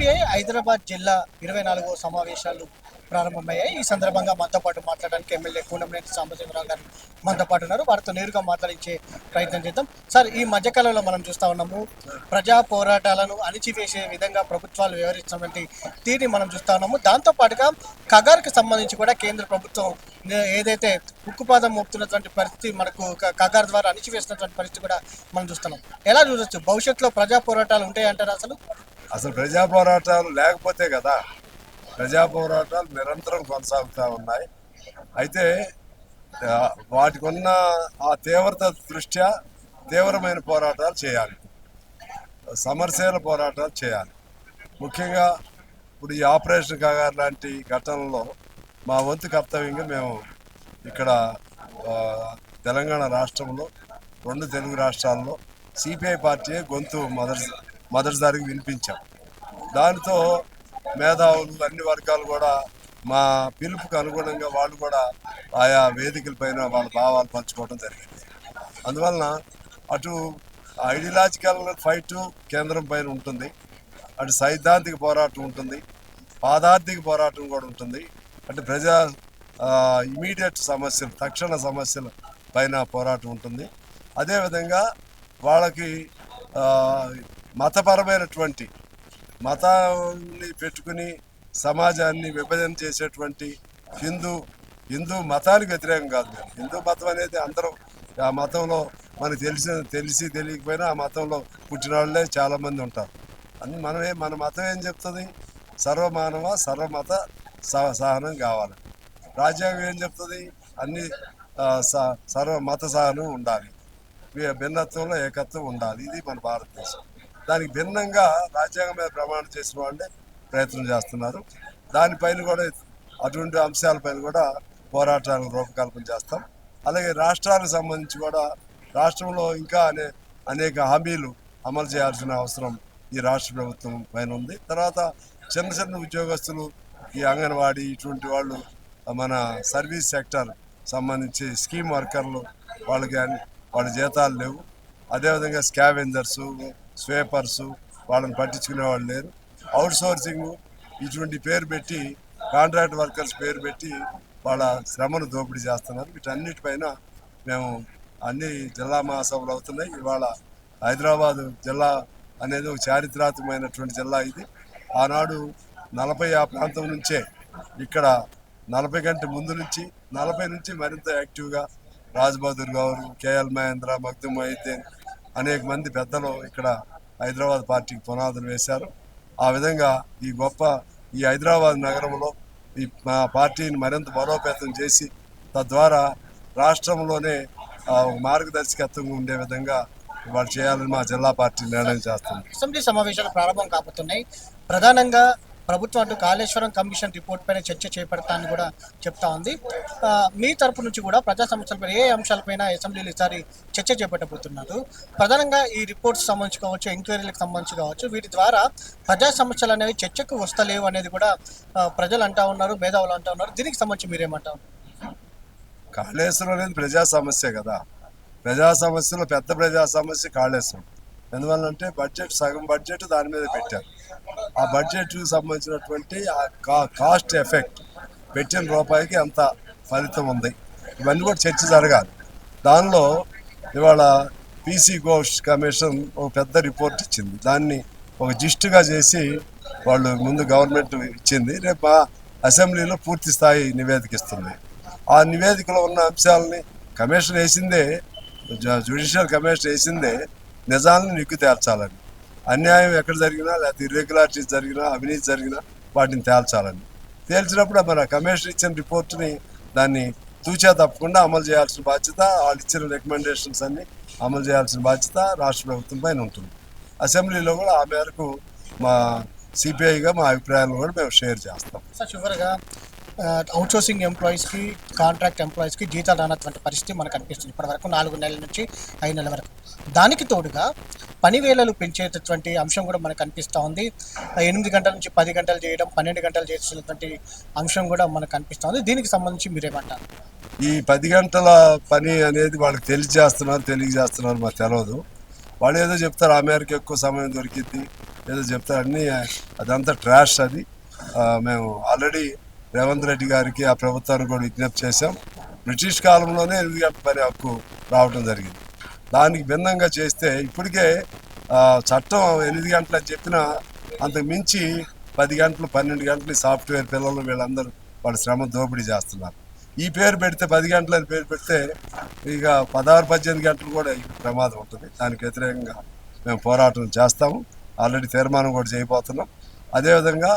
CPI Hyderabad జిల్లా 24వ సమావేశాలు ప్రారంభమయ్యాయి. ఈ సందర్భంగా మనతో పాటు మాట్లాడడానికి ఎమ్మెల్యే కూనంనేని సాంబశివరావు గారు మనతో పాటు ఉన్నారు. వారితో నేరుగా మాట్లాడించే ప్రయత్నం చేద్దాం. సార్, ఈ మధ్యకాలంలో మనం చూస్తూ ఉన్నాము, ప్రజా పోరాటాలను అణిచివేసే విధంగా ప్రభుత్వాలు వ్యవహరిస్తున్నటువంటి తీరుని మనం చూస్తూ ఉన్నాము. దాంతోపాటుగా కగార్కి సంబంధించి కూడా కేంద్ర ప్రభుత్వం ఏదైతే ఉక్కుపాదం మోపుతున్నటువంటి పరిస్థితి, మనకు కగార్ ద్వారా అణిచివేసినటువంటి పరిస్థితి కూడా మనం చూస్తున్నాం. ఎలా చూడొచ్చు? భవిష్యత్తులో ప్రజా పోరాటాలు ఉంటాయంటారు? అసలు ప్రజా పోరాటాలు లేకపోతే కదా, ప్రజా పోరాటాలు నిరంతరం కొనసాగుతూ ఉన్నాయి. అయితే వాటికి ఉన్న ఆ తీవ్రత దృష్ట్యా తీవ్రమైన పోరాటాలు చేయాలి, సమరశీల పోరాటాలు చేయాలి. ముఖ్యంగా ఇప్పుడు ఈ ఆపరేషన్ కగార్ లాంటి ఘటనలో మా వంతు కర్తవ్యంగా మేము ఇక్కడ తెలంగాణ రాష్ట్రంలో 2 తెలుగు రాష్ట్రాల్లో సిపిఐ పార్టీ గొంతు మొదటిసారికి వినిపించాం. దానితో మేధావులు అన్ని వర్గాలు కూడా మా పిలుపుకు అనుగుణంగా వాళ్ళు కూడా ఆయా వేదికలపైన వాళ్ళ భావాలు పంచుకోవడం జరిగింది. అందువలన అటు ఐడియాలజికల్ ఫైటు కేంద్రం పైన ఉంటుంది, అటు సైద్ధాంతిక పోరాటం ఉంటుంది, పాదార్థిక పోరాటం కూడా ఉంటుంది. అంటే ప్రజా ఇమీడియట్ సమస్యలు, తక్షణ సమస్యల పైన పోరాటం ఉంటుంది. అదేవిధంగా వాళ్ళకి మతపరమైనటువంటి మతాన్ని పెట్టుకుని సమాజాన్ని విభజన చేసేటువంటి హిందూ మతానికి వ్యతిరేకం కాదు. హిందూ మతం అనేది అందరూ ఆ మతంలో మనకు తెలిసి తెలియకపోయినా ఆ మతంలో పుట్టిన వాళ్ళే చాలామంది ఉంటారు. మన మతం ఏం చెప్తుంది? సర్వమానవ సర్వమత సహనం కావాలి. రాజ్యాంగం ఏం చెప్తుంది? అన్ని సర్వమత సహనం ఉండాలి, భిన్నత్వంలో ఏకత్వం ఉండాలి. ఇది మన భారతదేశం. దానికి భిన్నంగా రాజ్యాంగం మీద ప్రమాణం చేసిన వాళ్ళే ప్రయత్నం చేస్తున్నారు. దానిపైన కూడా అటువంటి అంశాలపైన కూడా పోరాటాలకు రూపకల్పన చేస్తాం. అలాగే రాష్ట్రాలకు సంబంధించి కూడా రాష్ట్రంలో ఇంకా అనేక హామీలు అమలు చేయాల్సిన అవసరం ఈ రాష్ట్ర ప్రభుత్వం పైన ఉంది. తర్వాత చిన్న ఉద్యోగస్తులు, ఈ అంగన్వాడీ ఇటువంటి వాళ్ళు, మన సర్వీస్ సెక్టర్ సంబంధించి స్కీమ్ వర్కర్లు, వాళ్ళ జీతాలు లేవు. అదేవిధంగా స్కావెంజర్సు, స్వేపర్సు, వాళ్ళని పట్టించుకునే వాళ్ళు లేరు. అవుట్ సోర్సింగ్ ఇటువంటి పేరు పెట్టి, కాంట్రాక్ట్ వర్కర్స్ పేరు పెట్టి వాళ్ళ శ్రమను దోపిడీ చేస్తున్నారు. వీటన్నిటిపైన మేము అన్ని జిల్లా మహాసభలు అవుతున్నాయి. ఇవాళ హైదరాబాదు జిల్లా అనేది ఒక చారిత్రాత్మకమైనటువంటి జిల్లా. ఇది ఆనాడు 40 ఆ ప్రాంతం నుంచే, ఇక్కడ 40 కంటే ముందు నుంచి 40 నుంచి మరింత యాక్టివ్గా రాజ్బహదూర్ గారు, కేఎల్ మహేంద్ర, మగ్దుమ్ మొహిద్దీన్ అనేక మంది పెద్దలు ఇక్కడ హైదరాబాద్ పార్టీకి పునాదులు వేశారు. ఆ విధంగా ఈ హైదరాబాద్ నగరంలో ఈ మా పార్టీని మరింత బలోపేతం చేసి తద్వారా రాష్ట్రంలోనే మార్గదర్శకత్వంగా ఉండే విధంగా వాళ్ళు చేయాలని మా జిల్లా పార్టీ నిర్ణయం చేస్తుంది. అసెంబ్లీ సమావేశాలు ప్రారంభం కాబోతున్నాయి. ప్రధానంగా ప్రభుత్వం అటు కాళేశ్వరం కమిషన్ రిపోర్ట్ పైన చర్చ చేపడతానని కూడా చెప్తా ఉంది. మీ తరపు నుంచి కూడా ప్రజా సమస్యలపై ఏ అంశాలపైన అసెంబ్లీలో ఈసారి చర్చ చేపట్టబోతున్నారు? ప్రధానంగా ఈ రిపోర్ట్స్ సంబంధించి కావచ్చు, ఎంక్వైరీలకు సంబంధించి కావచ్చు, వీటి ద్వారా ప్రజా సమస్యలు అనేవి చర్చకు వస్తలేవు అనేది కూడా ప్రజలు అంటా ఉన్నారు, మేధావులు అంటా ఉన్నారు. దీనికి సంబంధించి మీరేమంటారు? కాళేశ్వరం అనేది ప్రజా సమస్య కదా. ప్రజా సమస్యలో పెద్ద ప్రజా సమస్య కాళేశ్వరం. ఎందువల్లంటే సగం బడ్జెట్ దాని మీద పెట్టారు. ఆ బడ్జెట్కి సంబంధించినటువంటి కాస్ట్ ఎఫెక్ట్, పెట్టిన రూపాయికి ఎంత ఫలితం ఉంది, ఇవన్నీ కూడా చర్చ జరగాలి. దానిలో ఇవాళ పీసీ ఘోష్ కమిషన్ ఒక పెద్ద రిపోర్ట్ ఇచ్చింది. దాన్ని ఒక జిస్టుగా చేసి వాళ్ళు ముందు గవర్నమెంట్ ఇచ్చింది. రేపు అసెంబ్లీలో పూర్తి స్థాయి నివేదిక ఇస్తుంది. ఆ నివేదికలో ఉన్న అంశాలని కమిషన్ వేసిందే, జ్యుడిషియల్ కమిషన్ వేసిందే నిజాలను నిగ్గు తేల్చాలని. అన్యాయం ఎక్కడ జరిగినా, లేకపోతే ఇర్రెగ్యులారిటీస్ జరిగినా, అవినీతి జరిగినా వాటిని తేల్చాలని. తేల్చినప్పుడు మన కమిషన్ ఇచ్చిన రిపోర్ట్ని దాన్ని తూచా తప్పకుండా అమలు చేయాల్సిన బాధ్యత, వాళ్ళు ఇచ్చిన రికమెండేషన్స్ అన్ని అమలు చేయాల్సిన బాధ్యత రాష్ట్ర ప్రభుత్వం పైన ఉంటుంది. అసెంబ్లీలో కూడా ఆ మేరకు మా సిపిఐగా మా అభిప్రాయాలను కూడా మేము షేర్ చేస్తాం. చివరిగా అవుట్సోర్సింగ్ ఎంప్లాయీస్కి, కాంట్రాక్ట్ ఎంప్లాయీస్కి జీతాలు రానటువంటి పరిస్థితి మనకు అనిపిస్తుంది. ఇప్పటివరకు 4 నెలల నుంచి 5 నెలల వరకు. దానికి తోడుగా పని వేళలు పెంచేటటువంటి అంశం కూడా మనకు అనిపిస్తూ ఉంది. 8 గంటల నుంచి 10 గంటలు చేయడం, 12 గంటలు చేసేటువంటి అంశం కూడా మనకు అనిపిస్తూ ఉంది. దీనికి సంబంధించి మీరేమంటారు? ఈ 10 గంటల పని అనేది వాళ్ళకి తెలియజేస్తున్నారు మాకు తెలియదు. వాళ్ళు ఏదో చెప్తారు, ఆ మేరకు ఎక్కువ సమయం దొరికిద్ది, ఏదో చెప్తారు అన్నీ అదంతా ట్రాష్ అది. మేము ఆల్రెడీ రేవంత్ రెడ్డి గారికి ఆ ప్రభుత్వానికి కూడా విజ్ఞప్తి చేశాం. బ్రిటిష్ కాలంలోనే 8 గంటల పని హక్కు రావటం జరిగింది. దానికి భిన్నంగా చేస్తే ఇప్పటికే చట్టం 8 గంటలు అని చెప్పినా అంతకు మించి 10 గంటలు 12 గంటలు సాఫ్ట్వేర్ పిల్లలు వీళ్ళందరూ వాళ్ళ శ్రమ దోపిడీ చేస్తున్నారు. ఈ పేరు పెడితే 10 గంటలు అని పేరు పెడితే ఇక 16-18 గంటలు కూడా ఈ ప్రమాదం ఉంటుంది. దానికి వ్యతిరేకంగా మేము పోరాటం చేస్తాము. ఆల్రెడీ తీర్మానం కూడా చేయబోతున్నాం. అదేవిధంగా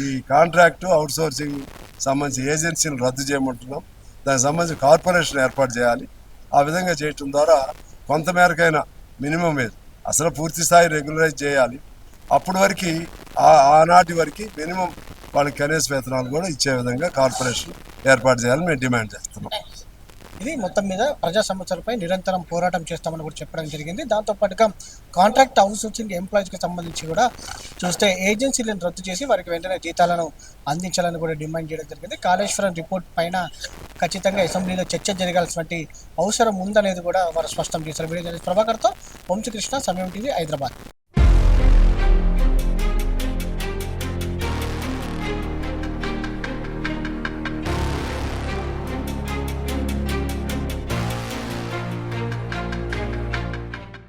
ఈ కాంట్రాక్టు అవుట్సోర్సింగ్ సంబంధించి ఏజెన్సీలు రద్దు చేయమంటున్నాం. దానికి సంబంధించి కార్పొరేషన్ ఏర్పాటు చేయాలి. ఆ విధంగా చేయటం ద్వారా కొంతమేరకైనా మినిమం వేజ్ అసలు పూర్తి స్థాయి రెగ్యులరైజ్ చేయాలి. అప్పటి వరకు ఆనాటి వరకు మినిమం వాళ్ళకి కనీస వేతనాలు కూడా ఇచ్చే విధంగా కార్పొరేషన్ ఏర్పాటు చేయాలని మేము డిమాండ్ చేస్తున్నాం. ఇది మొత్తం మీద ప్రజా సమస్యలపై నిరంతరం పోరాటం చేస్తామని కూడా చెప్పడం జరిగింది. దాంతోపాటుగా కాంట్రాక్ట్ అవుట్సోర్సింగ్ ఎంప్లాయీస్కి సంబంధించి కూడా చూస్తే ఏజెన్సీలను రద్దు చేసి వారికి వెంటనే జీతాలను అందించాలని కూడా డిమాండ్ చేయడం జరిగింది. కాళేశ్వరం రిపోర్ట్ పైన ఖచ్చితంగా అసెంబ్లీలో చర్చ జరగాల్సిన అవసరం ఉందనేది కూడా వారు స్పష్టం చేశారు. వీడియో జర్నలిస్ట్ ప్రభాకర్తో వంశీకృష్ణ, సమయం టీవీ, హైదరాబాద్.